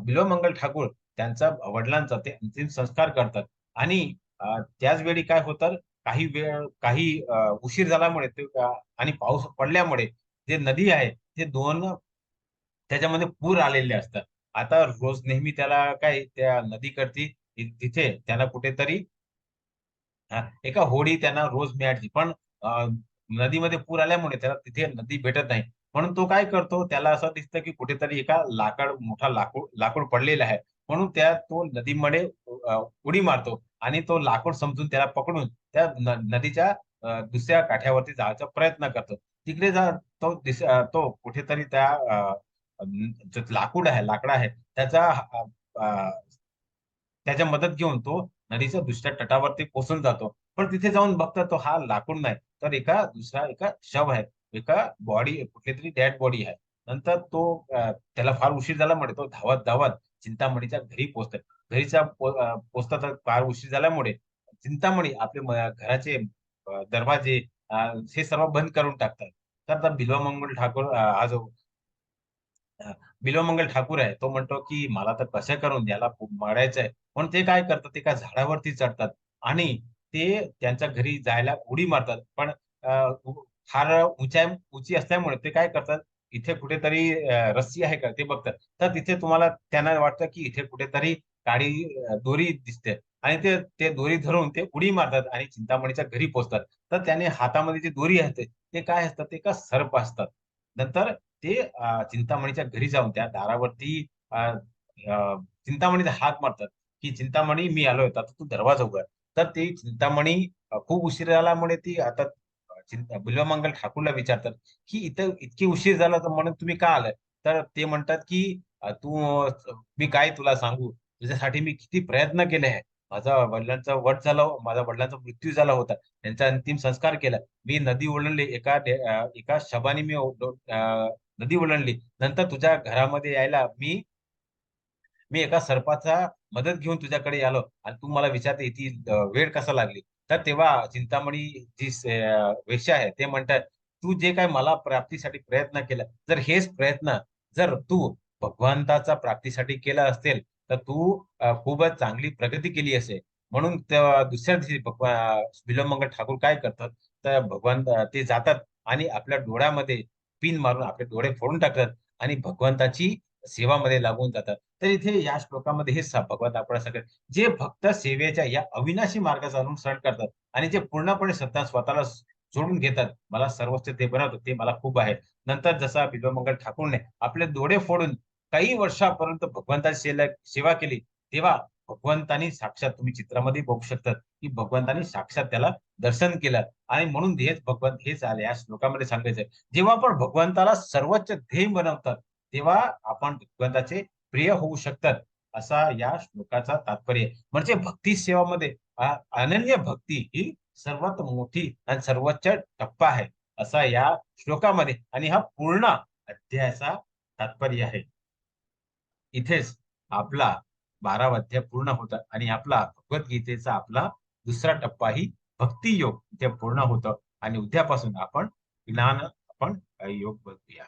बिल्वमंगल ठाकूर त्यांचा वडिलांचा ते अंतिम संस्कार करतात. आणि त्याच वेळी काय होतं, काही उशीर झाल्यामुळे आणि पाऊस पडल्यामुळे जे नदी आहे ते दोन त्याच्यामध्ये पूर आलेले असतात. आता रोज नेहमी त्याला काय त्या नदीकडची तिथे त्यांना कुठेतरी एका होडी त्यांना रोज मिळायची. पण नदीमध्ये पूर आल्यामुळे त्याला तिथे नदी भेटत नाही. म्हणून तो काय करतो, त्याला असं दिसतं की कुठेतरी एका मोठा लाकूड लाकूड पडलेला आहे. म्हणून तो नदीमध्ये उडी मारतो आणि तो लाकूड समजून त्याला पकडून त्या नदीच्या दुसऱ्या काठावरती जायचा प्रयत्न करतो. तिकडे तो कुठेतरी जो लाकूड आहे त्याचा त्याच्या मदत घेऊन तो नदीच्या दुसऱ्या तटावरती पोहोचून जातो. पण तिथे जाऊन बघतो तो हा लाकूड नाही, तर एका शव आहे. एका कुठली तरी डेड बॉडी आहे. नंतर त्याला फार उशीर झाल्यामुळे तो धावत धावत चिंतामणीच्या घरी पोहोचतात. पोहोचतात फार उशीर झाल्यामुळे चिंतामणी आपले घराचे दरवाजे अ, हे सर्व बंद करून टाकतात. तर आता बिल्वमंगल ठाकूर हा जो अ, बिल्वमंगल ठाकूर आहे, तो म्हणतो की मला तर कसं करून याला मारायचंय. म्हणून ते काय करतात, एका झाडावरती चढतात आणि ते त्यांच्या घरी जायला उडी मारतात. पण फार उंची असल्यामुळे ते काय करतात, इथे कुठेतरी रस्सी आहे का ते बघतात. तर तिथे त्यांना वाटतं की इथे कुठेतरी काळी दोरी दिसते आणि ते ते दोरी धरून ते उडी मारतात आणि चिंतामणीच्या घरी पोहोचतात. तर त्याने हातामध्ये जी दोरी असते ते काय असतात, ते का सर्प असतात. नंतर ते चिंतामणीच्या घरी जाऊन त्या दारावरती अ, अ, चिंतामणीचा हाक मारतात, की चिंतामणी मी आलोय, आता तू दरवाजा उघड. तर ती चिंतामणी खूप उशीर झाल्यामुळे ती आता बिल्वमंगल ठाकूरला विचारतात, की इथं इतकी उशीर झाला तर म्हणून तुम्ही का आलाय? तर ते म्हणतात, की मी काय तुला सांगू? तुझ्यासाठी मी किती प्रयत्न केले आहे. माझ्या वडिलांचा मृत्यू झाला होता. त्यांचा अंतिम संस्कार केला. मी नदी ओलांडली एका शबानी नदी ओलांडली. नंतर तुझ्या घरामध्ये यायला मी एका सर्पाचा मदत घेऊन तुझ्याकडे आलो आणि तू मला विचारते ती वेळ कसा लागली. तर तेव्हा चिंतामणी वेश्या आहे ते म्हणतात, तू जे काय मला प्राप्तीसाठी प्रयत्न केला, जर हेच प्रयत्न जर तू भगवंताचा प्राप्तीसाठी केला असेल, तर तू खूपच चांगली प्रगती केली असेल. म्हणून दुसऱ्या दिवशी बिल्वमंगल ठाकूर काय करतात, तर भगवान ते जातात आणि आपल्या डोळ्यामध्ये पिन मारून आपले डोळे फोडून टाकतात आणि भगवंताची सेवामध्ये लागून जातात. तर इथे या श्लोकामध्ये हे भगवंत आपल्याला सगळे जे भक्त सेवेच्या या अविनाशी मार्गाचं अनुसरण करतात आणि जे पूर्णपणे स्वतःला जोडून घेतात, मला सर्वोच्च ते बनवतं ते मला खूप आहे. नंतर जसा बिल्वमंगल ठाकूरने आपले डोळे फोडून काही वर्षापर्यंत भगवंताची सेवा केली, तेव्हा भगवंतानी साक्षात तुम्ही चित्रामध्ये बघू शकतात, की भगवंतानी साक्षात त्याला दर्शन केलं आणि म्हणून हेच भगवंत हेच आले या श्लोकामध्ये सांगायचंय. जेव्हा आपण भगवंताला सर्वोच्च ध्येय बनवतात, तेव्हा आपण भगवंताचे प्रिय होऊ शकतात, असा या श्लोकाचा तात्पर्य आहे. म्हणजे भक्ती सेवामध्ये अनन्य भक्ती ही सर्वात मोठी आणि सर्वोच्च टप्पा आहे, असा या श्लोकामध्ये आणि हा पूर्ण अध्यायाचा तात्पर्य आहे. इथेच आपला 12वा अध्याय पूर्ण होता आणि आपला भगवद्गीतेचा आपला दुसरा टप्पा ही भक्ती योग इथे पूर्ण होतं आणि उद्यापासून आपण ज्ञान योग बघूया.